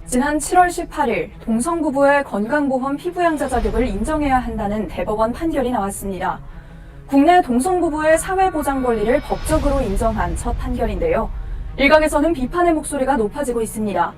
지난 7월 18일 동성부부의 건강보험 피부양자 자격을 인정해야 한다는 대법원 판결이 나왔습니다. 국내 동성부부의 사회보장 권리를 법적으로 인정한 첫 판결인데요. 일각에서는 비판의 목소리가 높아지고 있습니다.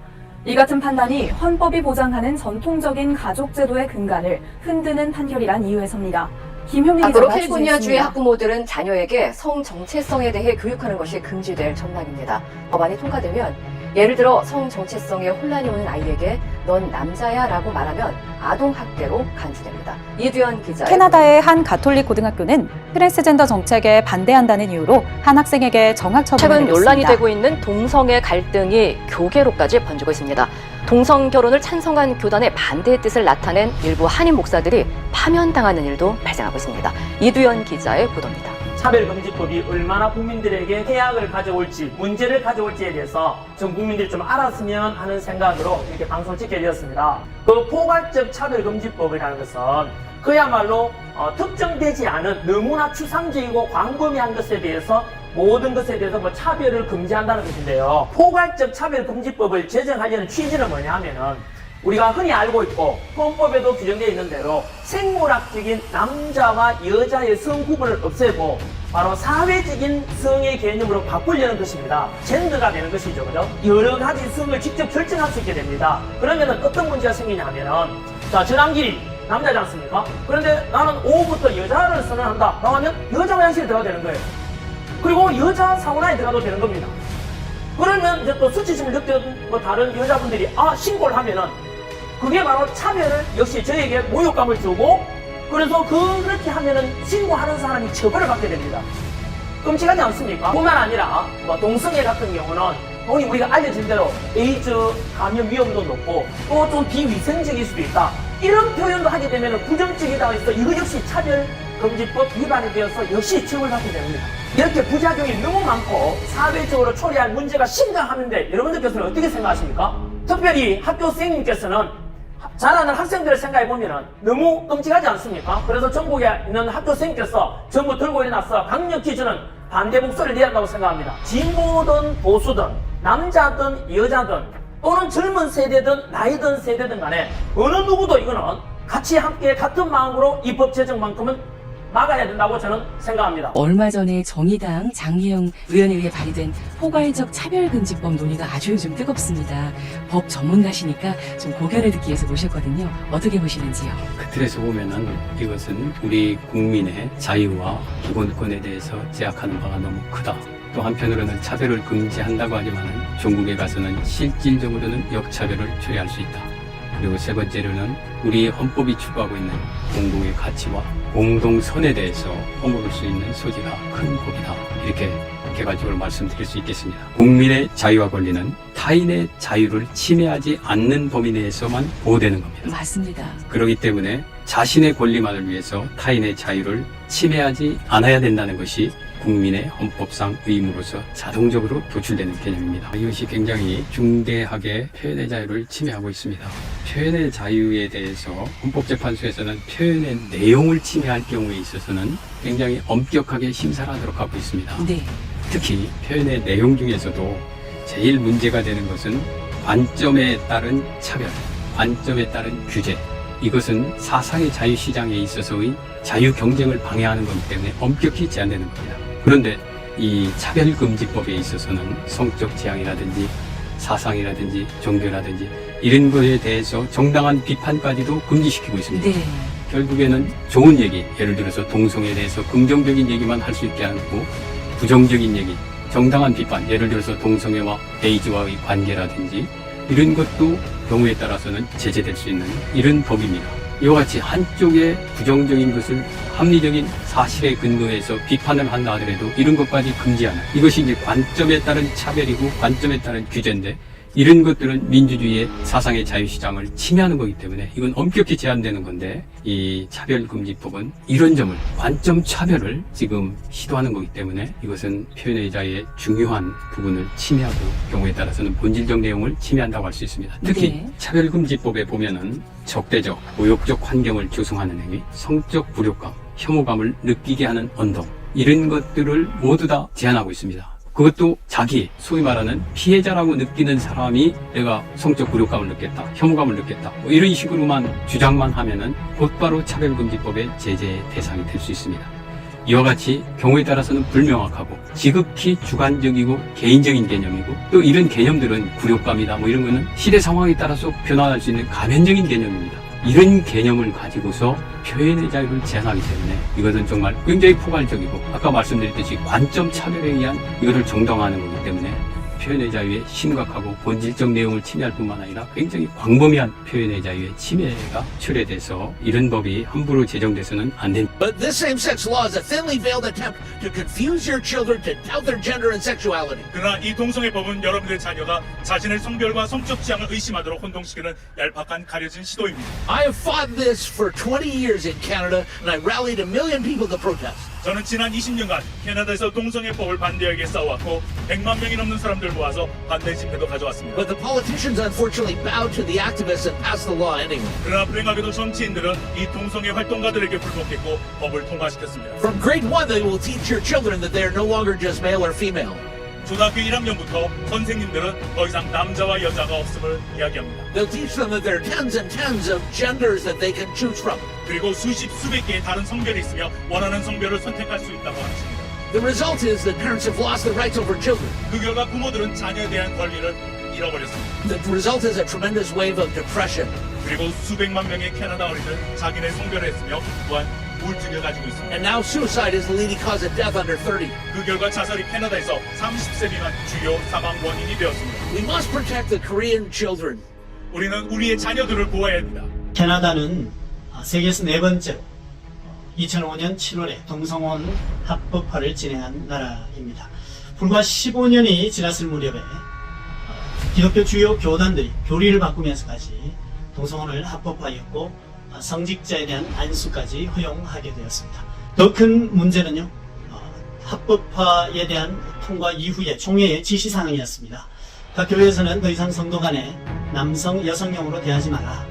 이 같은 판단이 헌법이 보장하는 전통적인 가족제도의 근간을 흔드는 판결이란 이유에서입니다. 김효민 앞으로 기자가 캘리포니아주의 취재했습니다. 학부모들은 자녀에게 성 정체성에 대해 교육하는 것이 금지될 전망입니다. 법안이 통과되면 예를 들어 성 정체성에 혼란이 오는 아이에게 넌 남자야 라고 말하면 아동학대로 간주됩니다. 이두현 기자. 캐나다의 한 가톨릭 고등학교는 트랜스젠더 정책에 반대한다는 이유로 한 학생에게 정학 처분을 최근 내렸습니다. 논란이 되고 있는 동성애 갈등이 교계로까지 번지고 있습니다. 동성 결혼을 찬성한 교단의 반대의 뜻을 나타낸 일부 한인 목사들이 파면당하는 일도 발생하고 있습니다. 이두현 기자의 보도입니다. 차별금지법이 얼마나 국민들에게 해악을 가져올지, 문제를 가져올지에 대해서 전 국민들이 좀 알았으면 하는 생각으로 이렇게 방송을 찍게 되었습니다. 그 포괄적 차별금지법이라는 것은 그야말로 특정되지 않은 너무나 추상적이고 광범위한 것에 대해서 모든 것에 대해서 차별을 금지한다는 것인데요. 포괄적 차별금지법을 제정하려는 취지는 뭐냐면은 우리가 흔히 알고 있고 헌법에도 규정되어 있는 대로 생물학적인 남자와 여자의 성 구분을 없애고 바로 사회적인 성의 개념으로 바꾸려는 것입니다. 젠더가 되는 것이죠. 그죠? 여러 가지 성을 직접 결정할 수 있게 됩니다. 그러면은 어떤 문제가 생기냐 하면은 자, 전환길이 남자지 않습니까? 그런데 나는 오후부터 여자를 선언한다. 라고 하면 여자 화장실에 들어가도 되는 거예요. 그리고 여자 사우나에 들어가도 되는 겁니다. 그러면 이제 또 수치심을 느꼈던 다른 여자분들이 신고를 하면은 그게 바로 차별을 역시 저에게 모욕감을 주고 그래서 그렇게 하면은 신고하는 사람이 처벌을 받게 됩니다. 끔찍하지 않습니까? 뿐만 아니라 동성애 같은 경우는 흔히 우리가 알려진 대로 에이즈 감염 위험도 높고 또 좀 비위생적일 수도 있다. 이런 표현도 하게 되면 부정적이다 해서 이거 역시 차별금지법 위반이 되어서 역시 처벌받게 됩니다. 이렇게 부작용이 너무 많고 사회적으로 초래할 문제가 심각한데 여러분들께서는 어떻게 생각하십니까? 특별히 학교 선생님께서는 자라는 학생들을 생각해보면 너무 끔찍하지 않습니까? 그래서 전국에 있는 학교 선생님께서 전부 들고 일어나서 강력히 저는 반대 목소리를 내야 한다고 생각합니다. 진보든 보수든 남자든 여자든 또는 젊은 세대든 나이든 세대든 간에 어느 누구도 이거는 같이 함께 같은 마음으로 이 법 제정만큼은 막아야 된다고 저는 생각합니다. 얼마 전에 정의당 장혜영 의원에 의해 발의된 포괄적 차별금지법 논의가 아주 요즘 뜨겁습니다. 법 전문가시니까 좀 고견을 듣기 위해서 모셨거든요. 어떻게 보시는지요? 그 틀에서 보면은 이것은 우리 국민의 자유와 기본권에 대해서 제약하는 바가 너무 크다. 또 한편으로는 차별을 금지한다고 하지만은 종국에 가서는 실질적으로는 역차별을 초래할 수 있다. 그리고 세 번째로는 우리 헌법이 추구하고 있는 공동의 가치와 공동선에 대해서 허물을 수 있는 소지가 큰 법이다. 이렇게 개괄적으로 말씀드릴 수 있겠습니다. 국민의 자유와 권리는 타인의 자유를 침해하지 않는 범위 내에서만 보호되는 겁니다. 맞습니다. 그렇기 때문에 자신의 권리만을 위해서 타인의 자유를 침해하지 않아야 된다는 것이 국민의 헌법상 의무로서 자동적으로 도출되는 개념입니다. 이것이 굉장히 중대하게 표현의 자유를 침해하고 있습니다. 표현의 자유에 대해서 헌법재판소에서는 표현의 내용을 침해할 경우에 있어서는 굉장히 엄격하게 심사를 하도록 하고 있습니다. 네. 특히 표현의 내용 중에서도 제일 문제가 되는 것은 관점에 따른 차별, 관점에 따른 규제. 이것은 사상의 자유시장에 있어서의 자유 경쟁을 방해하는 것이기 때문에 엄격히 제한되는 겁니다. 그런데 이 차별금지법에 있어서는 성적 지향이라든지 사상이라든지 종교라든지 이런 것에 대해서 정당한 비판까지도 금지시키고 있습니다. 네. 결국에는 좋은 얘기, 예를 들어서 동성애에 대해서 긍정적인 얘기만 할 수 있게 하고 부정적인 얘기, 정당한 비판, 예를 들어서 동성애와 에이즈와의 관계라든지 이런 것도 경우에 따라서는 제재될 수 있는 이런 법입니다. 이와 같이 한쪽의 부정적인 것을 합리적인 사실에 근거해서 비판을 한다 하더라도 이런 것까지 금지하는, 이것이 이제 관점에 따른 차별이고 관점에 따른 규제인데 이런 것들은 민주주의의 사상의 자유시장을 침해하는 거기 때문에 이건 엄격히 제한되는 건데 이 차별금지법은 이런 점을, 관점 차별을 지금 시도하는 거기 때문에 이것은 표현의 자유의 중요한 부분을 침해하고 경우에 따라서는 본질적 내용을 침해한다고 할 수 있습니다. 특히 네. 차별금지법에 보면은 적대적, 모욕적 환경을 조성하는 행위, 성적 불효감, 혐오감을 느끼게 하는 언동 이런 것들을 모두 다 제한하고 있습니다. 그것도 자기 소위 말하는 피해자라고 느끼는 사람이 내가 성적 굴욕감을 느꼈다, 혐오감을 느꼈다 뭐 이런 식으로만 주장만 하면은 곧바로 차별금지법의 제재의 대상이 될 수 있습니다. 이와 같이 경우에 따라서는 불명확하고 지극히 주관적이고 개인적인 개념이고 또 이런 개념들은 굴욕감이다 뭐 이런 거는 시대 상황에 따라서 변화할 수 있는 가변적인 개념입니다. 이런 개념을 가지고서 표현의 자유를 제한하기 때문에 이것은 정말 굉장히 포괄적이고 아까 말씀드렸듯이 관점 차별에 의한 이것을 정당화하는 거기 때문에 표현의 자유의 심각하고 본질적 내용을 침해할 뿐만 아니라 굉장히 광범위한 표현의 자유의 침해가 초래돼서 이런 법이 함부로 제정돼서는 안 됩니다. But this same-sex law is a thinly veiled attempt to confuse your children to doubt their gender and sexuality. 그러나 이 동성애법은 여러분들의 자녀가 자신의 성별과 성적 취향을 의심하도록 혼동시키는 얄팍한 가려진 시도입니다. I have fought this for 20 years in Canada, and I rallied 1 million people to protest. 저는 지난 20년간 캐나다에서 동성애법을 반대하기 위해 싸워왔고 100만 명이 넘는 사람들 모아서 반대 집회도 가져왔습니다. But the politicians unfortunately bowed to the activists and passed the law anyway. 그러나 불행하게도 정치인들은 이 동성애 활동가들에게 굴복했고 법을 통과시켰습니다. From grade 1, they will teach your children that they are no longer just male or female. 초등학교 1학년부터 선생님들은 더 이상 남자와 여자가 없음을 이야기합니다. They'll teach them that there are tens and tens of genders that they can choose from. 그리고 수백 개의 다른 성별이 있으며 원하는 성별을 선택할 수 있다고 하십니다. The result is that parents have lost their rights over children. 그 결과 부모들은 자녀에 대한 권리를 잃어버렸습니다. The result is a tremendous wave of depression. 그리고 수백만 명의 캐나다 어린이들 자기네 성별을 했으며 또한 우울증을 가지고 있습니다. And now suicide is the leading cause of death under 30. 그 결과 자살이 캐나다에서 30세 미만 주요 사망 원인이 되었습니다. We must protect the Korean children. 우리는 우리의 자녀들을 보호해야 합니다. 캐나다는 세계에서 4번째로 2005년 7월에 동성혼 합법화를 진행한 나라입니다. 불과 15년이 지났을 무렵에 기독교 주요 교단들이 교리를 바꾸면서까지 동성혼을 합법화했고 성직자에 대한 안수까지 허용하게 되었습니다. 더 큰 문제는요, 합법화에 대한 통과 이후에 총회의 지시사항이었습니다. 각 교회에서는 더 이상 성도 간에 남성, 여성용으로 대하지 마라.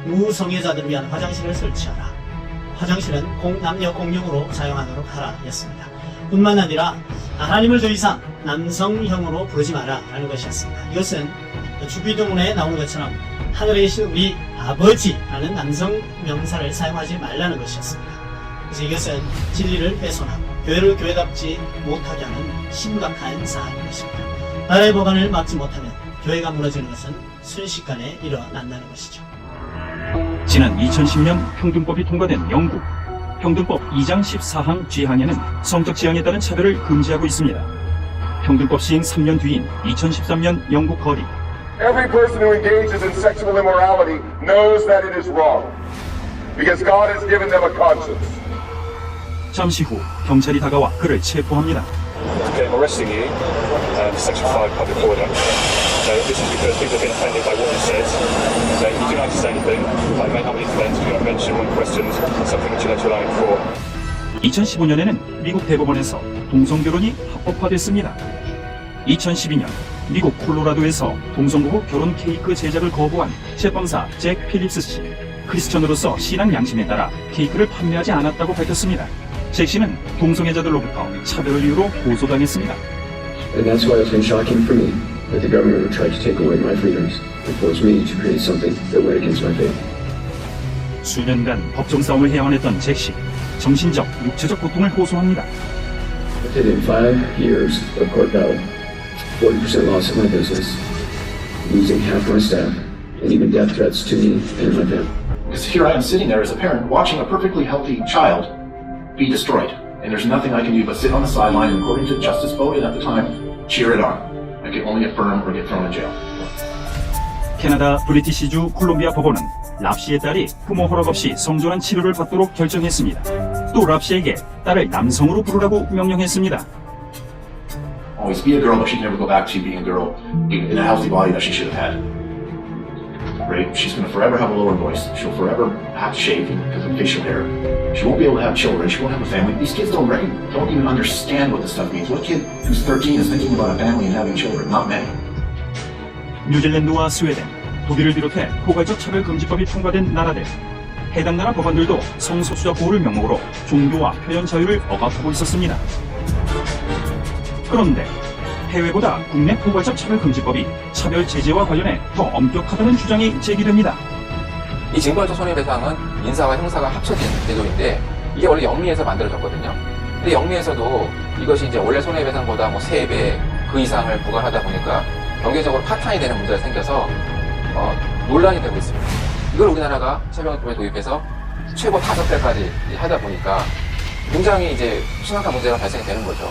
또 무성애자들을 위한 화장실을 설치하라. 화장실은 남녀 공용으로 사용하도록 하라 였습니다. 뿐만 아니라 하나님을 더 이상 남성형으로 부르지 마라 라는 것이었습니다. 이것은 주기도문에 나오는 것처럼 하늘에 계신 우리 아버지라는 남성 명사를 사용하지 말라는 것이었습니다. 그래서 이것은 진리를 훼손하고 교회를 교회답지 못하게 하는 심각한 사안인 것입니다. 나라의 법안을 막지 못하면 교회가 무너지는 것은 순식간에 일어난다는 것이죠. 지난 2010년 평등법이 통과된 영국. 평등법 2장 14항 G항에는 성적 지향에 따른 차별을 금지하고 있습니다. 평등법 시행 3년 뒤인 2013년 영국 거리. Every person who engages in sexual immorality knows that it is wrong, because God has given them a conscience. 잠시 후 경찰이 다가와 그를 체포합니다. Okay, I'm arresting you for Section 5 public order. This is because people have been offended by what you said. You do not have to say anything. I may not be offended if you don't mention one question, something that you're not relying for. 2015년에는 미국 대법원에서 동성결혼이 합법화됐습니다. 2012년 미국 콜로라도에서 동성부부 결혼 케이크 제작을 거부한 제빵사 잭 필립스 씨. 크리스천으로서 신앙 양심에 따라 케이크를 판매하지 않았다고 밝혔습니다. 잭 씨는 동성애자들로부터 차별을 이유로 고소당했습니다. And that's why it's been shocking for me that the government would try to take away my freedoms and force me to create something that went against my faith. 수년간 법정 싸움을 해야만 잭 씨. 정신적, 육체적 고통을 호소합니다. I did in 5 years of court battle, 40% loss of my business, losing half my staff, and even death threats to me and my family. Because here I am sitting there as a parent watching a perfectly healthy child be destroyed. And there's nothing I can do but sit on the sideline and, according to Justice Bowden at the time, cheer it on. I can only affirm or get thrown in jail. 캐나다 브리티시주 콜롬비아 법원은 랍씨의 딸이 부모 허락 없이 성전환 치료를 받도록 결정했습니다. 또 랍씨에게 딸을 남성으로 부르라고 명령했습니다. Always be a girl, but she'd never go back to being a girl in a healthy body that she should have had. Right? She's going to forever have a lower voice. She'll forever have to shave because of facial hair. She won't be able to have children. She won't have a family. These kids don't even understand what this stuff means. What kid who's 13 is thinking about a family and having children? Not many. 뉴질랜드와 스웨덴, 독일을 비롯해 포괄적 차별금지법이 통과된 나라들. 해당 나라 법안들도 성소수자 보호를 명목으로 종교와 표현 자유를 억압하고 있었습니다. 그런데 해외보다 국내 포괄적 차별금지법이 차별 제재와 관련해 더 엄격하다는 주장이 제기됩니다. 이 징벌적 손해배상은 민사와 형사가 합쳐진 제도인데 이게 원래 영미에서 만들어졌거든요. 근데 영미에서도 이것이 이제 원래 손해배상보다 뭐 3배 그 이상을 부과하다 보니까 경제적으로 파탄이 되는 문제가 생겨서 논란이 되고 있습니다. 이걸 우리나라가 차별금지법에 도입해서 최고 5배까지 하다 보니까 굉장히 이제 심각한 문제가 발생이 되는 거죠.